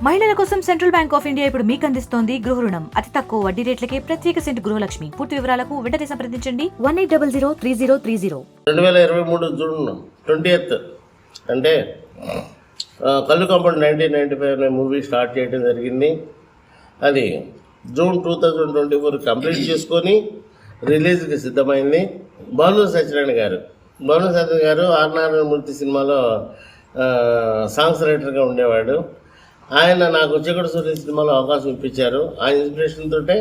మహిళల కోసం central bank of India ఇప్పుడు మీకు అందిస్తోంది గృహ రుణం అతి తక్కువ వడ్డీ రేట్లకే ప్రత్యేక సెంటు గృహలక్ష్మి. పూర్తి వివరాలకు వెంటనే సంప్రదించండి 18003030. 2023 జూన్ 20th అంటే కళ్ళు కాంపౌండ్ 1995 అనే మూవీ స్టార్ట్ చేయడం జరిగింది. అది జూన్ 2024 కంప్లీట్ చేసుకొని రిలీజ్కి సిద్ధమైంది. భాను సత్యనారాయణ గారు ఆర్ నారాయణమూర్తి సినిమాలో సాంగ్స్ రైటర్గా ఉండేవాడు. ఆయన నాకు చిక్కడు సూర్య సినిమాలో అవకాశం ఇప్పించారు. ఆ ఇన్స్పిరేషన్ తోటే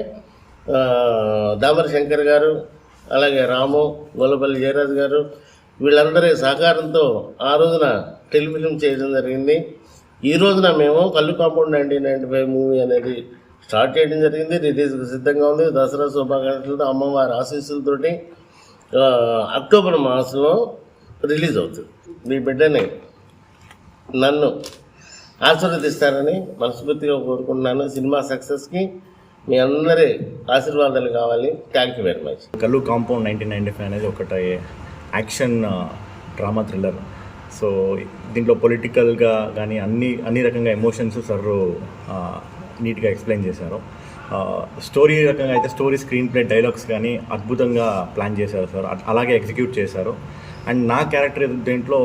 దామరి శంకర్ గారు, అలాగే రాము, గొల్లపల్లి జయరాజ్ గారు వీళ్ళందరి సహకారంతో ఆ రోజున టెలిఫిలిం చేయడం జరిగింది. ఈ రోజున మేము కళ్ళు కాంపౌండ్ 1995 మూవీ అనేది స్టార్ట్ చేయడం జరిగింది. రిలీజ్కి సిద్ధంగా ఉంది. దసరా శుభాకాంక్షలతో అమ్మవారి ఆశీస్సులతోటి అక్టోబర్ మాసంలో రిలీజ్ అవుతుంది. మీ బిడ్డని నన్ను ఆశీర్వదిస్తారని మనస్ఫూర్తిగా కోరుకుంటున్నాను. సినిమా సక్సెస్కి మీ అందరి ఆశీర్వాదాలు కావాలి. Thank you very much. కళ్ళు కాంపౌండ్ 1995 అనేది ఒకటి యాక్షన్ డ్రామా థ్రిల్లర్. సో దీంట్లో పొలిటికల్గా కానీ అన్ని రకంగా ఎమోషన్స్ సార్ నీట్గా ఎక్స్ప్లెయిన్ చేశారు. స్టోరీ రకంగా అయితే స్టోరీ, స్క్రీన్ ప్లే, డైలాగ్స్ కానీ అద్భుతంగా ప్లాన్ చేశారు సార్. అలాగే ఎగ్జిక్యూట్ చేశారు. అండ్ నా క్యారెక్టర్ దీంట్లో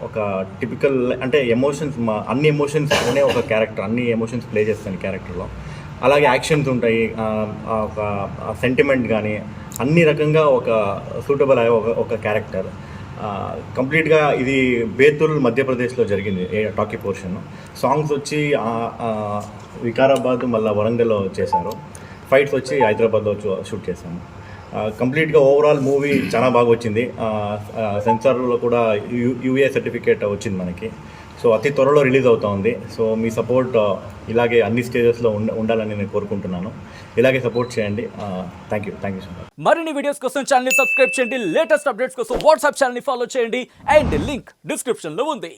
ఒక టిపికల్ అంటే అన్ని ఎమోషన్స్ అనే ఒక క్యారెక్టర్, అన్ని ఎమోషన్స్ ప్లే చేస్తాను క్యారెక్టర్లో. అలాగే యాక్షన్స్ ఉంటాయి, ఒక సెంటిమెంట్ కానీ అన్ని రకంగా ఒక సూటబుల్ అయ్యే ఒక క్యారెక్టర్. కంప్లీట్గా ఇది బేతుల్ మధ్యప్రదేశ్లో జరిగింది టాకీ పోర్షన్. సాంగ్స్ వచ్చి వికారాబాద్ మళ్ళీ వరంగల్లో చేశారు. ఫైట్స్ వచ్చి హైదరాబాద్లో షూట్ చేశాము. కంప్లీట్గా ఓవరాల్ మూవీ చాలా బాగా వచ్చింది. సెన్సార్లో కూడా యూఏ సర్టిఫికేట్ వచ్చింది మనకి. సో అతి త్వరలో రిలీజ్ అవుతా ఉంది. సో మీ సపోర్ట్ ఇలాగే అన్ని స్టేజెస్లో ఉండాలని నేను కోరుకుంటున్నాను. ఇలాగే సపోర్ట్ చేయండి. Thank you so much. మరిన్ని వీడియోస్ కోసం ఛానల్ సబ్స్క్రైబ్ చేయండి. లేటెస్ట్ అప్డేట్స్ కోసం వాట్సాప్ ఛానల్ ఫాలో చేయండి. అండ్ లింక్ డిస్క్రిప్షన్లో ఉంది.